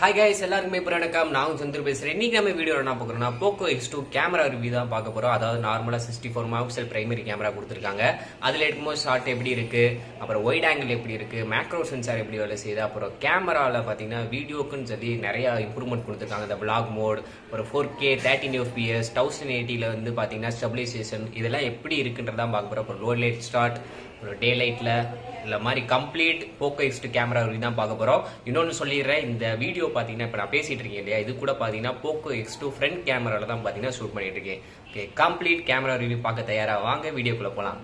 Hi guys, எல்லாருக்குமே வணக்கம். நான் சந்திர பேசுறேன். இன்னைக்கு நம்ம வீடியோல என்ன பார்க்கறோம்னா Poco X2 கேமரா ரிவ்யூ தான் பார்க்க போறோம். அதாவது நார்மலா 64 மெகாபிக்சல் பிரைமரி கேமரா கொடுத்திருக்காங்க. அதுல எடுக்கும்போது ஷாட் எப்படி இருக்கு, அப்புறம் வைட் ஆங்கிள் எப்படி இருக்கு, மேக்ரோ சென்சார் எப்படி வேலை செய்யுது, அப்புறம் கேமரால பாத்தீங்கன்னா வீடியோக்குன்னு சொல்லி நிறைய இம்ப்ரூவ்மென்ட் கொடுத்திருக்காங்க. இந்த vlog மோட், ஒரு 4K 30 fps 1080ல வந்து பாத்தீங்கன்னா ஸ்டெபிலைசேஷன் இதெல்லாம் எப்படி இருக்குன்றத பார்க்க போறோம். அப்புறம் லோ லைட் ஸ்டார்ட், ஒரு டே லைட்ல இல்ல மாதிரி complete Poco X2 camera review தான் பார்க்க போறோம். இன்னொன்னு சொல்லிடுறேன், இந்த வீடியோ பாத்தீங்கன்னா இப்ப நான் பேசிட்டு இருக்கேன் இல்லையா, இது கூட பாத்தீங்கன்னா Poco X2 ஃப்ரண்ட் கேமரால தான் பாத்தீங்கன்னா ஷூட் பண்ணிட்டு இருக்கேன். ஓகே, கம்ப்ளீட் கேமரா ரிவ்யூ பார்க்க தயாரா? வாங்க வீடியோக்குள்ள போலாம்.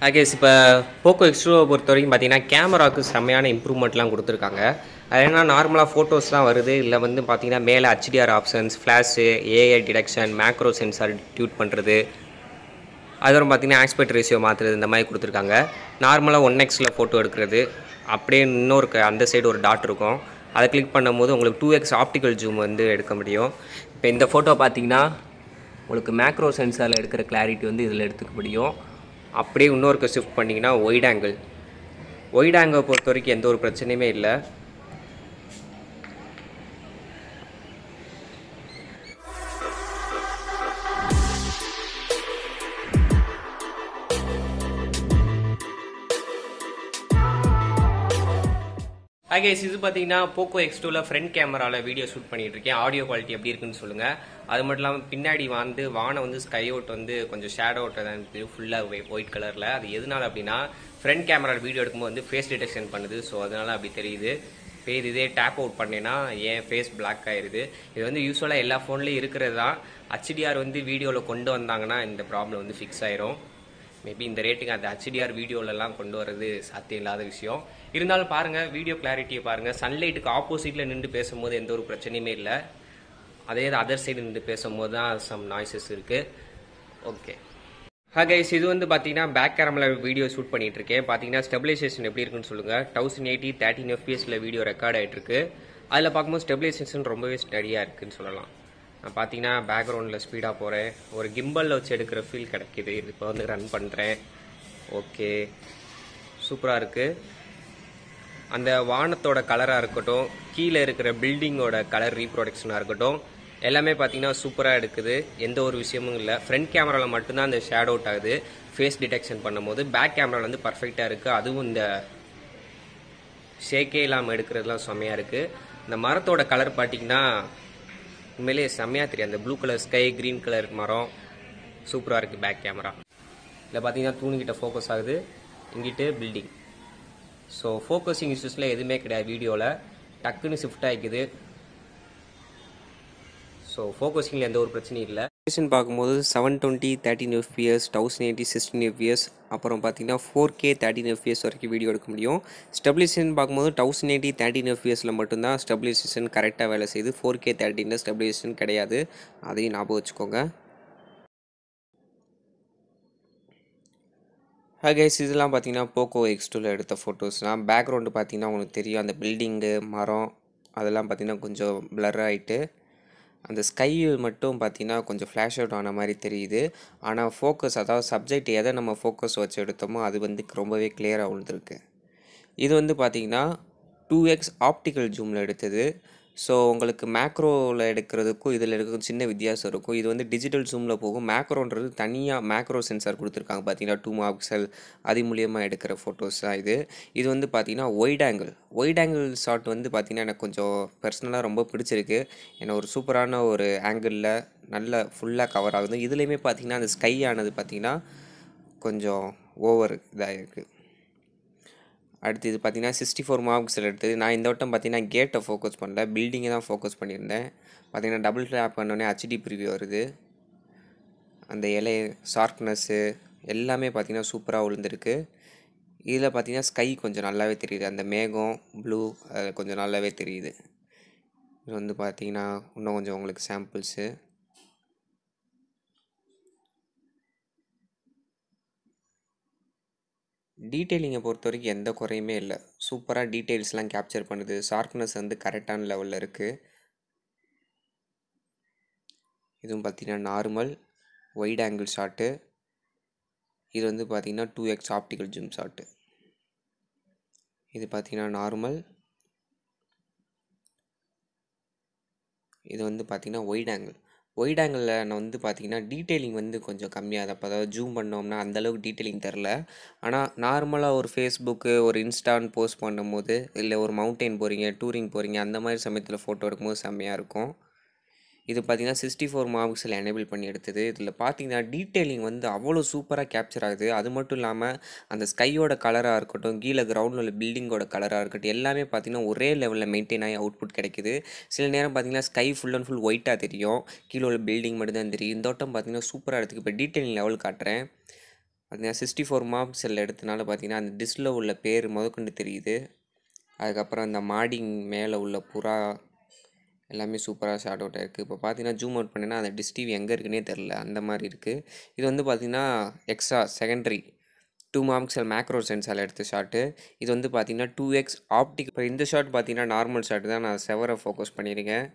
ஆகேஸ், இப்போ Poco X2 பொறுத்த வரைக்கும் பார்த்தீங்கன்னா கேமராவுக்கு செம்மையான இம்ப்ரூவ்மெண்ட்லாம் கொடுத்துருக்காங்க. அது என்ன, நார்மலாக ஃபோட்டோஸ்லாம் வருது, இல்லை வந்து பார்த்தீங்கன்னா மேலே HDR options, flash, AI detection, macro sensor Dude பண்ணுறது, அதுவும் பார்த்தீங்கன்னா ஆஸ்பெக்ட் ரேஷியோ மாற்றுறது, இந்த மாதிரி கொடுத்துருக்காங்க. நார்மலாக 1xல ஃபோட்டோ எடுக்கிறது, அப்படியே இன்னொரு அந்த சைடு ஒரு டாட் இருக்கும், அதை கிளிக் பண்ணும்போது உங்களுக்கு 2x ஆப்டிக்கல் ஜூம் வந்து எடுக்க முடியும். இப்போ இந்த ஃபோட்டோ பார்த்தீங்கன்னா உங்களுக்கு மேக்ரோ சென்சாரில் எடுக்கிற கிளாரிட்டி வந்து இதில் எடுத்துக்க முடியும். அப்படியே இன்னொருக்கு ஷிஃப்ட் பண்ணிங்கன்னா ஒயிட் ஆங்கிள் பொறுத்த வரைக்கும் எந்த ஒரு பிரச்சனையுமே இல்லை. கைஸ், இது பார்த்தீங்கன்னா Poco X2ல ஃப்ரண்ட் கேமராவில் வீடியோ ஷூட் பண்ணிட்டு இருக்கேன். ஆடியோ குவாலிட்டி எப்படி இருக்குன்னு சொல்லுங்க. அது மட்டும் இல்லாமல் பின்னாடி வந்து வானம் வந்து ஸ்கை அவுட் வந்து கொஞ்சம் ஷேடோ அவுட் தான் இருக்குது, ஃபுல்லாக ஒயிட் கலரில். அது எதனால அப்படின்னா ஃப்ரண்ட் கேமராவில் வீடியோ எடுக்கும்போது வந்து ஃபேஸ் டிடெக்ஷன் பண்ணுது, ஸோ அதனால அப்படி தெரியுது. இப்போ இதே டேப் அவுட் பண்ணேன்னா ஏன் ஃபேஸ் பிளாக் ஆயிடுது. இது வந்து யூஸ்வலாக எல்லா ஃபோன்லேயும் இருக்கிறது தான். HDR வந்து வீடியோவில் கொண்டு வந்தாங்கன்னா இந்த ப்ராப்ளம் வந்து ஃபிக்ஸ் ஆயிரும். மேபி இந்த ரேட்டுக்கு அந்த HDR வீடியோலலாம் கொண்டு வரது சாத்தியம் இல்லாத விஷயம். இருந்தாலும் பாருங்கள், வீடியோ கிளாரிட்டியை பாருங்கள். சன்லைட்டுக்கு ஆப்போசிட்டில் நின்று பேசும்போது எந்த ஒரு பிரச்சனையுமே இல்லை. அதே அதர் சைடு நின்று பேசும்போது தான் சம் நாய்ஸஸ் இருக்குது. ஓகே கைஸ், இது வந்து பார்த்தீங்கன்னா பேக் கேமராவில் வீடியோ ஷூட் பண்ணிட்டு இருக்கேன். பார்த்தீங்கன்னா ஸ்டெபிலைசேஷன் எப்படி இருக்குன்னு சொல்லுங்கள். 1080 13 fpsல வீடியோ ரெக்கார்ட் ஆகிட்டு இருக்கு. அதில் பார்க்கும்போது ஸ்டெபிலைசேஷன் ரொம்பவே ஸ்டடியாக இருக்குன்னு சொல்லலாம். நான் பார்த்தீங்கன்னா பேக்ரவுண்டில் ஸ்பீடாக போகிறேன், ஒரு கிம்பலில் வச்சு எடுக்கிற ஃபீல் கிடைக்கிது. இப்போ வந்து ரன் பண்ணுறேன். ஓகே, சூப்பராக இருக்குது. அந்த வானத்தோட கலராக இருக்கட்டும், கீழே இருக்கிற பில்டிங்கோட கலர் ரீப்ரொடக்ஷனாக இருக்கட்டும், எல்லாமே பார்த்தீங்கன்னா சூப்பராக எடுக்குது. எந்த ஒரு விஷயமும் இல்லை. ஃப்ரண்ட் கேமராவில் மட்டும்தான் அந்த ஷேட் அவுட் ஆகுது ஃபேஸ் டிடெக்ஷன் பண்ணும்போது. பேக் கேமராவில் வந்து பர்ஃபெக்டாக இருக்குது. அதுவும் இந்த ஷேக்கே இல்லாமல் எடுக்கிறதுலாம் செம்மையாக இருக்குது. இந்த மரத்தோட கலர் பார்த்தீங்கன்னா உண்மையிலேயே செம்மையாக தெரியும். அந்த blue colour sky, green colour மரம், சூப்பராக இருக்குது பேக் கேமரா. இதில் பார்த்தீங்கன்னா தூணிக்கிட்ட ஃபோக்கஸ் ஆகுது, இங்கிட்டு பில்டிங். ஸோ ஃபோக்கஸிங் இஷ்யூஸில் எதுவுமே கிடையாது. வீடியோவில் டக்குன்னு ஷிஃப்ட் ஆகிக்குது. ஸோ ஃபோக்கஸிங்கில் எந்த ஒரு பிரச்சனையும் இல்லை. பார்க்கும்போது 720 13 fps 1080 16 fps, அப்புறம் பார்த்தீங்கன்னா 4K 13 fps வரைக்கும் வீடியோ எடுக்க முடியும். ஸ்டெபிலைசேஷன் பார்க்கும்போது 1080 13 fpsல மட்டும்தான் ஸ்டெபிலைசேஷன் கரெக்டாக வேலை செய்யுது. 4K 13ல ஸ்டெபிலைசேஷன் கிடையாது, அதையும் ஞாபகம் வச்சுக்கோங்க. கைஸ், இதெல்லாம் பார்த்தீங்கன்னா Poco X2ல எடுத்த ஃபோட்டோஸ்லாம். பேக்ரவுண்டு பார்த்தீங்கன்னா உங்களுக்கு தெரியும், அந்த பில்டிங்கு, மரம், அதெல்லாம் பார்த்தீங்கன்னா கொஞ்சம் பிளர் ஆகிட்டு, அந்த ஸ்கை மட்டும் பார்த்தீங்கன்னா கொஞ்சம் ஃப்ளாஷ் அவுட் ஆன மாதிரி தெரியுது. ஆனால் ஃபோக்கஸ், அதாவது சப்ஜெக்ட் எதை நம்ம ஃபோக்கஸ் வச்சு எடுத்தோமோ அது வந்து ரொம்பவே கிளியராக விழுந்திருக்கு. இது வந்து பார்த்தீங்கன்னா 2x ஆப்டிக்கல் ஜூமில் எடுத்தது. ஸோ உங்களுக்கு மேக்ரோவில் எடுக்கிறதுக்கும் இதில் எடுக்க சின்ன வித்தியாசம் இருக்கும். இது வந்து டிஜிட்டல் ஜூமில் போகும். மேக்ரோன்றது தனியாக மேக்ரோ சென்சார் கொடுத்துருக்காங்க பார்த்தீங்கன்னா 2 மெகாபிக்சல், அது மூலியமாக எடுக்கிற ஃபோட்டோஸ் தான் இது. இது வந்து பார்த்தீங்கன்னா ஒயிட் ஆங்கிள் ஷாட் வந்து பார்த்தீங்கன்னா எனக்கு கொஞ்சம் பர்சனலாக ரொம்ப பிடிச்சிருக்கு. ஏன்னா ஒரு சூப்பரான ஒரு ஆங்கிளில் நல்ல ஃபுல்லாக கவர் ஆகுது. இதுலேயுமே பார்த்தீங்கன்னா அந்த ஸ்கை ஆனது பார்த்தீங்கன்னா கொஞ்சம் ஓவர் இதாக இருக்குது. அடுத்து இது பார்த்தீங்கன்னா 64 மெகாபிக்சல் எடுத்தது. நான் இந்த வட்டம் பார்த்தீங்கன்னா கேட்டை ஃபோக்கஸ் பண்ணல, பில்டிங்கை தான் ஃபோக்கஸ் பண்ணியிருந்தேன். பார்த்தீங்கன்னா டபுள் டேப் பண்ணோடனே HD ப்ரிவியூ வருது. அந்த இலை ஷார்ப்னஸ்ஸு எல்லாமே பார்த்தீங்கன்னா சூப்பராக விழுந்திருக்கு. இதில் பார்த்தீங்கன்னா ஸ்கை கொஞ்சம் நல்லாவே தெரியுது, அந்த மேகம் ப்ளூ கொஞ்சம் நல்லாவே தெரியுது. இது வந்து பார்த்தீங்கன்னா இன்னும் கொஞ்சம் உங்களுக்கு சாம்பிள்ஸு. டீட்டெயிலிங்கை பொறுத்த வரைக்கும் எந்த குறையுமே இல்லை. சூப்பராக டீட்டெயில்ஸ்லாம் கேப்சர் பண்ணுது. ஷார்ப்னஸ் வந்து கரெக்டான லெவலில் இருக்குது. இதுவும் பார்த்தீங்கன்னா நார்மல் ஒயிட் ஆங்கிள் ஷாட்டு. இது வந்து பார்த்தீங்கன்னா 2x ஆப்டிக்கல் ஜூம் ஷாட். இது பார்த்தீங்கன்னா நார்மல். இது வந்து பார்த்தீங்கன்னா ஒயிட் ஆங்கிள். ஒயிட் ஆங்கிளில் நான் வந்து பார்த்தீங்கன்னா டீட்டெயிலிங் வந்து கொஞ்சம் கம்மியாக தான். அதாவது ஜூம் பண்ணோம்னா அந்தளவுக்கு டீட்டெயிலிங் தெரில. ஆனால் நார்மலாக ஒரு ஃபேஸ்புக்கு ஒரு இன்ஸ்டான்னு போஸ்ட் பண்ணும்போது, இல்லை ஒரு மவுண்டெயின் போகிறீங்க, டூரிங் போகிறீங்க, அந்த மாதிரி சமயத்தில் ஃபோட்டோ எடுக்கும்போது செம்மையாக இருக்கும். இது பார்த்தீங்கன்னா 64 மெகாபிக்சல் எனேபிள் பண்ணி எடுத்தது. இதில் பார்த்தீங்கன்னா டீட்டெயிலிங் வந்து அவ்வளோ சூப்பராக கேப்சர் ஆகுது. அது மட்டும் இல்லாமல் அந்த ஸ்கையோட கலராக இருக்கட்டும், கீழே கிரவுண்டில் உள்ள பில்டிங்கோட கலராக இருக்கட்டும், எல்லாமே பார்த்தீங்கன்னா ஒரே லெவலில் மெயின்டைன் ஆகி அவுட்புட் கிடைக்குது. சில நேரம் பார்த்தீங்கன்னா ஸ்கை ஃபுல் அண்ட் ஃபுல் ஒயிட்டாக தெரியும், கீழே உள்ள பில்டிங் மட்டும் தான் தெரியும். இந்த வட்டம் பார்த்தீங்கன்னா சூப்பராக எடுத்துக்கு. இப்போ டீட்டெயிலிங் லெவல் காட்டுறேன். பார்த்தீங்கன்னா 64 மெகாபிக்சல் எடுத்தனால பார்த்தீங்கன்னா அந்த டிஸ்பிளே உள்ள பேர் முதற்கொண்டு தெரியுது. அதுக்கப்புறம் அந்த மாடிங் மேலே உள்ள புறா எல்லாமே சூப்பராக ஷார்ட் அவுட் ஆகிருக்கு. இப்போ பார்த்தீங்கன்னா ஜூம் அவுட் பண்ணினா அந்த டிஷ் டிவி எங்கே இருக்குன்னே தெரில, அந்த மாதிரி இருக்குது. இது வந்து பார்த்தீங்கன்னா எக்ஸ்ட்ரா செகண்டரி 2 மெகாபிக்சல் மேக்ரோ சென்சாரில் எடுத்த ஷாட்டு. இது வந்து பார்த்தீங்கன்னா 2x ஆப்டிக். இப்போ இந்த ஷாட் பார்த்தீங்கன்னா நார்மல் ஷாட் தான். நான் செவரை ஃபோக்கஸ் பண்ணியிருக்கேன்.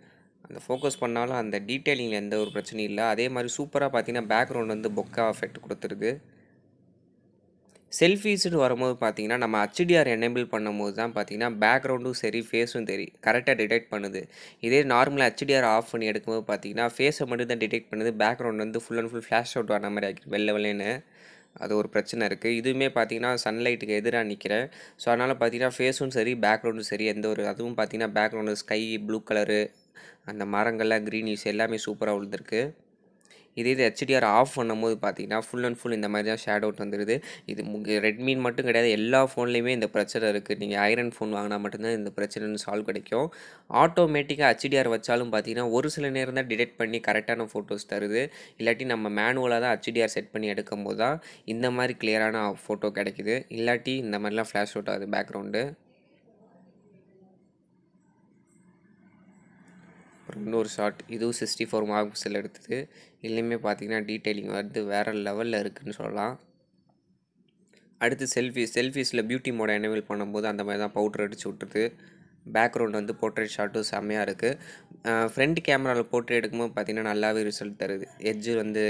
அந்த ஃபோக்கஸ் பண்ணாலும் அந்த டீட்டெயிலிங்கில் எந்த ஒரு பிரச்சனையும் இல்லை. அதே மாதிரி சூப்பராக பார்த்தீங்கன்னா பேக்ரவுண்ட் வந்து பொக்கா எஃபெக்ட் கொடுத்துருது. செல்ஃபீஸ்னு வரும்போது பார்த்தீங்கன்னா நம்ம HDR எனேபிள் பண்ணும்போது தான் பார்த்தீங்கன்னா பேக்ரவுண்டும் சரி ஃபேஸும் கரெக்டாக டிடெக்ட் பண்ணுது. இதே நார்மலாக HDR ஆஃப் பண்ணி எடுக்கும்போது பார்த்தீங்கன்னா ஃபேஸை மட்டும் தான் டிடெக்ட் பண்ணுது. பேக்ரவுண்ட் வந்து full and full flash out ஆன மாதிரி ஆகிடுது வெள்ளை வெள்ளைன்னு. அது ஒரு பிரச்சனை இருக்குது. இதுவுமே பார்த்தீங்கன்னா சன்லைட்டுக்கு எதிராக நிற்கிறேன். ஸோ அதனால் பார்த்தீங்கன்னா ஃபேஸும் சரி பேக்ரவுண்டும் சரி எந்த ஒரு அதுவும் பார்த்தீங்கன்னா பேக்ரவுண்டு ஸ்கை ப்ளூ கலரு, அந்த மரங்கள்லாம் க்ரீனிஷ் எல்லாமே சூப்பராக விழுந்திருக்கு. இதே இது HDR ஆஃப் பண்ணும்போது பார்த்தீங்கன்னா ஃபுல் அண்ட் ஃபுல் இந்த மாதிரி தான் ஷேட் அவுட் வந்துடுது. இது ரெட்மின்னு மட்டும் கிடையாது, எல்லா ஃபோன்லேயுமே இந்த பிரச்சனை இருக்குது. நீங்கள் ஐரன் ஃபோன் வாங்கினா மட்டும்தான் இந்த பிரச்சனைன்னு சால்வ் கிடைக்கும். ஆட்டோமேட்டிக்காக HDR வச்சாலும் பார்த்தீங்கன்னா ஒரு சில நேரம் தான் டிடெக்ட் பண்ணி கரெக்டான ஃபோட்டோஸ் தருது. இல்லாட்டி நம்ம மேனுவலாக தான் HDR செட் பண்ணி எடுக்கும்போது தான் இந்த மாதிரி கிளியரான ஃபோட்டோ கிடைக்குது. இல்லாட்டி இந்த மாதிரிலாம் ஃப்ளாஷ் அவுட் ஆகுது பேக்ரவுண்டு. அப்புறம் இன்னொரு ஷாட், இதுவும் 64 மெகாபிக்சல் எடுத்தது. இதுலேயுமே பார்த்தீங்கன்னா டீட்டெயிலிங் வந்து வேறு லெவலில் இருக்குதுன்னு சொல்லலாம். அடுத்து செல்ஃபீஸில் பியூட்டி மோடை எனேபிள் பண்ணும்போது அந்த மாதிரி தான் பவுட்ரு அடிச்சு விட்டுருது. பேக்ரவுண்ட் வந்து போர்ட்ரேட் ஷாட்டும் செம்மையாக இருக்குது. ஃப்ரண்ட் கேமராவில் போர்ட்ரேட் எடுக்கும்போது பார்த்தீங்கன்னா நல்லாவே ரிசல்ட் தருது. எட்ஜு வந்து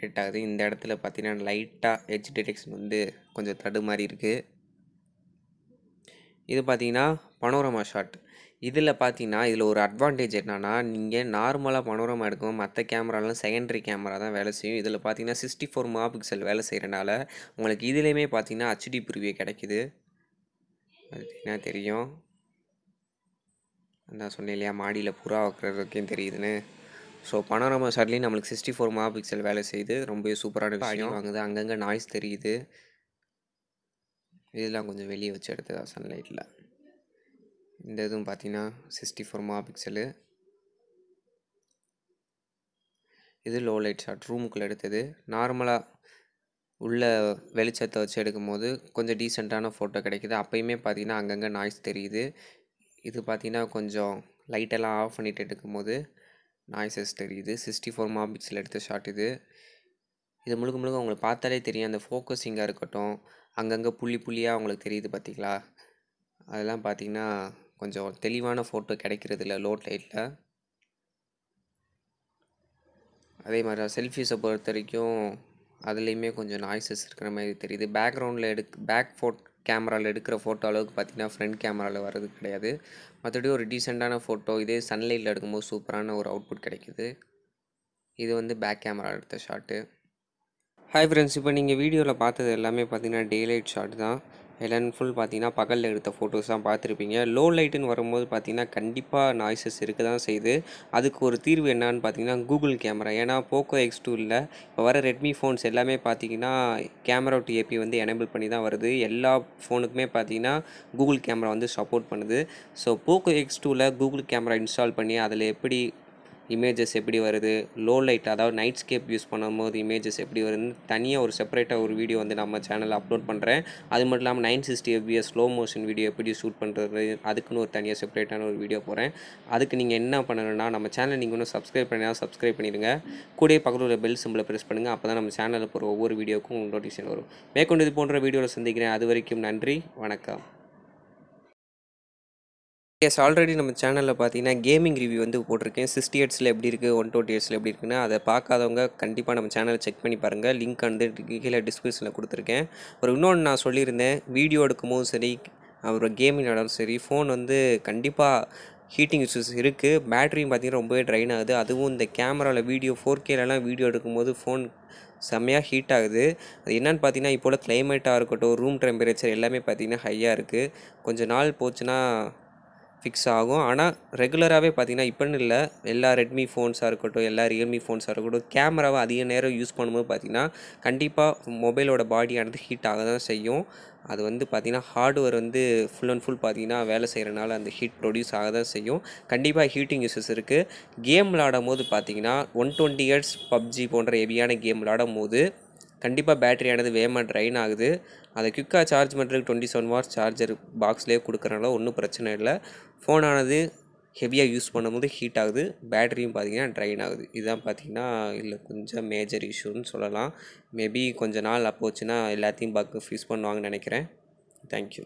ஹிட் ஆகுது. இந்த இடத்துல பார்த்தீங்கன்னா லைட்டாக எட்ஜ் டிடெக்ஷன் வந்து கொஞ்சம் தடு மாதிரி இருக்குது. இது பார்த்தீங்கன்னா பனோரமா ஷாட். இதில் பார்த்தீங்கன்னா இதில் ஒரு அட்வான்டேஜ் என்னென்னா, நீங்கள் நார்மலாக பனோரமா எடுக்கும்போது மற்ற கேமராலாம் செகண்டரி கேமரா தான் வேலை செய்யும். இதில் பார்த்தீங்கன்னா 64 மெகாபிக்சல் வேலை செய்கிறனால உங்களுக்கு இதுலேயுமே பார்த்தீங்கன்னா HD ப்ரிவியூ கிடைக்குது. பார்த்தீங்கன்னா தெரியும். நான் சொன்னேன் இல்லையா மாடியில் புறா வைக்கிறதுக்கும் தெரியுதுன்னு. ஸோ பனோரமா ஷாட்லேயும் நம்மளுக்கு 64 மெகாபிக்சல் வேலை செய்யுது. ரொம்பவே சூப்பரான விஷயம். வாங்குது, அங்கங்கே நாய்ஸ் தெரியுது. இதெல்லாம் கொஞ்சம் வெளியே வச்சு எடுத்ததா சன்லைட்டில். இந்த இதுவும் பார்த்தீங்கன்னா 64 மெகாபிக்சலு. இது லோ லைட் ஷாட், ரூமுக்குள்ளே எடுத்தது. நார்மலாக உள்ள வெளிச்சத்தை வச்சு எடுக்கும்போது கொஞ்சம் டீசெண்டான ஃபோட்டோ கிடைக்குது. அப்போயுமே பார்த்தீங்கன்னா அங்கங்கே நாய்ஸ் தெரியுது. இது பார்த்தீங்கன்னா கொஞ்சம் லைட்டெல்லாம் ஆஃப் பண்ணிவிட்டு எடுக்கும்போது நாய்ஸஸ் தெரியுது. 64 மெகாபிக்சல் எடுத்த ஷாட் இது. இது முழுக்க முழுக்க உங்களுக்கு பார்த்தாலே தெரியும். அந்த ஃபோக்கஸிங்காக இருக்கட்டும், அங்கங்கே புள்ளி புள்ளியாக உங்களுக்கு தெரியுது பார்த்தீங்களா? அதெல்லாம் பார்த்தீங்கன்னா கொஞ்சம் தெளிவான ஃபோட்டோ கிடைக்கிறது இல்லை லோ லைட்டில். அதே மாதிரி தான் செல்ஃபீஸை பொறுத்த வரைக்கும் அதுலேயுமே கொஞ்சம் நாய்ஸஸ் இருக்கிற மாதிரி தெரியுது. பேக்ரவுண்டில் கேமராவில் எடுக்கிற ஃபோட்டோ அளவுக்கு பார்த்தீங்கன்னா ஃப்ரண்ட் கேமராவில் வர்றது கிடையாது. மற்றபடி ஒரு டீசெண்டான ஃபோட்டோ இதே சன்லைட்டில் எடுக்கும்போது சூப்பரான ஒரு அவுட்புட் கிடைக்குது. இது வந்து பேக் கேமரா எடுத்த ஷாட்டு. ஹாய் ஃப்ரெண்ட்ஸ், இப்போ நீங்கள் வீடியோவில் பார்த்தது எல்லாமே பார்த்தீங்கன்னா டே லைட் ஷாட் தான். எல்லாம் ஃபுல் பார்த்தீங்கன்னா பகலில் எடுத்த ஃபோட்டோஸ் தான் பார்த்துருப்பீங்க. லோ லைட்டுன்னு வரும்போது பார்த்தீங்கன்னா கண்டிப்பாக நாய்ஸஸ் இருக்க தான் செய்யுது. அதுக்கு ஒரு தீர்வு என்னான்னு பார்த்தீங்கன்னா கூகுள் கேமரா. ஏன்னா போக்கோ X2 இல்லை, இப்போ வர ரெட்மி ஃபோன்ஸ் எல்லாமே பார்த்தீங்கன்னா கேமரா டு ஏபி வந்து எனேபிள் பண்ணி தான் வருது. எல்லா ஃபோனுக்குமே பார்த்தீங்கன்னா கூகுள் கேமரா வந்து சப்போர்ட் பண்ணுது. ஸோ போக்கோ X2ல் கூகுள் கேமரா இன்ஸ்டால் பண்ணி அதில் எப்படி இமேஜஸ் எப்படி வருது, லோ லைட் அதாவது நைட் ஸ்கேப் யூஸ் பண்ணும்போது இமேஜஸ் எப்படி வருதுன்னு தனியாக ஒரு செப்பரேட்டாக ஒரு வீடியோ வந்து நம்ம சேனலில் அப்லோட் பண்ணுறேன். அது மட்டும் இல்லாமல் 960 fps ஸ்லோ மோஷன் வீடியோ எப்படி ஷூட் பண்ணுறது அதுக்குன்னு ஒரு தனியாக செப்பரேட்டான ஒரு வீடியோ போகிறேன். அதுக்கு நீங்கள் என்ன பண்ணணும்னா நம்ம சேனல் நீங்கள் இன்னும் சப்ஸ்கிரைப் பண்ணினா சப்ஸ்கிரைப் பண்ணிடுங்க. கூடயே பக்கத்தில் உள்ள பெல் சிம்பிளை ப்ரெஸ் பண்ணுங்கள். அப்போ தான் நம்ம சேனலில் போகிற ஒவ்வொரு வீடியோக்கும் உங்களுக்கு நோட்டிஃபிகேஷன் வரும். மேற்கொண்டு இது போன்ற வீடியோவில் சந்திக்கிறேன். அது வரைக்கும் நன்றி, வணக்கம். எஸ் ஆல்ரெடி நம்ம சேனலில் பார்த்தீங்கன்னா கேமிங் ரிவ்யூ வந்து போட்டிருக்கேன். 60 ஹெர்ட்ஸில் எப்படி இருக்குது, 120 ஹெர்ட்ஸில் எப்படி இருக்குன்னு அதை பார்க்காதவங்க கண்டிப்பாக நம்ம சேனலை செக் பண்ணி பாருங்கள். லிங்க் வந்து கீழே டிஸ்கிரிப்ஷனில் கொடுத்துருக்கேன். இன்னொன்று நான் சொல்லியிருந்தேன், வீடியோ எடுக்கும்போதும் சரி, அப்புறம் கேமிங் ஆனாலும் சரி, ஃபோன் வந்து கண்டிப்பாக ஹீட்டிங் இஷ்யூஸ் இருக்குது. பேட்டரியும் பார்த்தீங்கன்னா ரொம்பவே ட்ரைன் ஆகுது. அதுவும் இந்த கேமராவில் வீடியோ 4Kலலாம் வீடியோ எடுக்கும்போது ஃபோன் செம்மையாக ஹீட் ஆகுது. அது என்னென்னு பார்த்தீங்கன்னா, இப்போ உள்ள கிளைமேட்டாக இருக்கட்டும், ரூம் டெம்பரேச்சர் எல்லாமே பார்த்தீங்கன்னா ஹையாக இருக்குது. கொஞ்சம் நாள் போச்சுன்னா ஃபிக்ஸ் ஆகும். ஆனால் ரெகுலராகவே பார்த்தீங்கன்னா இப்போன்னு இல்லை, எல்லா ரெட்மி ஃபோன்ஸாக இருக்கட்டும், எல்லா ரியல்மி ஃபோன்ஸாக இருக்கட்டும், கேமராவை அதிக நேரம் யூஸ் பண்ணும்போது பார்த்தீங்கன்னா கண்டிப்பாக மொபைலோட பாடியானது ஹீட் ஆக தான் செய்யும். அது வந்து பார்த்தீங்கன்னா ஹார்ட்வேர் வந்து ஃபுல் அண்ட் ஃபுல் பார்த்தீங்கன்னா வேலை செய்கிறனால அந்த ஹீட் ப்ரொடியூஸ் ஆக தான் செய்யும். கண்டிப்பாக ஹீட்டிங் இஷ்யூஸ் இருக்குது. கேம் விளாடும் போது பார்த்தீங்கன்னா 120 ஹெர்ட்ஸ் பப்ஜி போன்ற ஹெவியான கேம் விளாடும் போது கண்டிப்பாக பேட்டரியானது வேகமாக ட்ரைன் ஆகுது. அதை குயிக்காக சார்ஜ் பண்ணுறதுக்கு 27 வாட்ஸ் சார்ஜர் பாக்ஸ்லேயே கொடுக்குறனால ஒன்றும் பிரச்சனை இல்லை. ஃபோனானது ஹெவியாக யூஸ் பண்ணும்போது ஹீட் ஆகுது, பேட்டரியும் பார்த்திங்கன்னா ட்ரைன் ஆகுது. இதுதான் பார்த்திங்கன்னா இல்லை கொஞ்சம் மேஜர் இஷ்யூன்னு சொல்லலாம். மேபி கொஞ்சம் நாள் போச்சுன்னா எல்லாத்தையும் பக் ஃபிக்ஸ் பண்ணுவாங்கன்னு நினைக்கிறேன். தேங்க்யூ.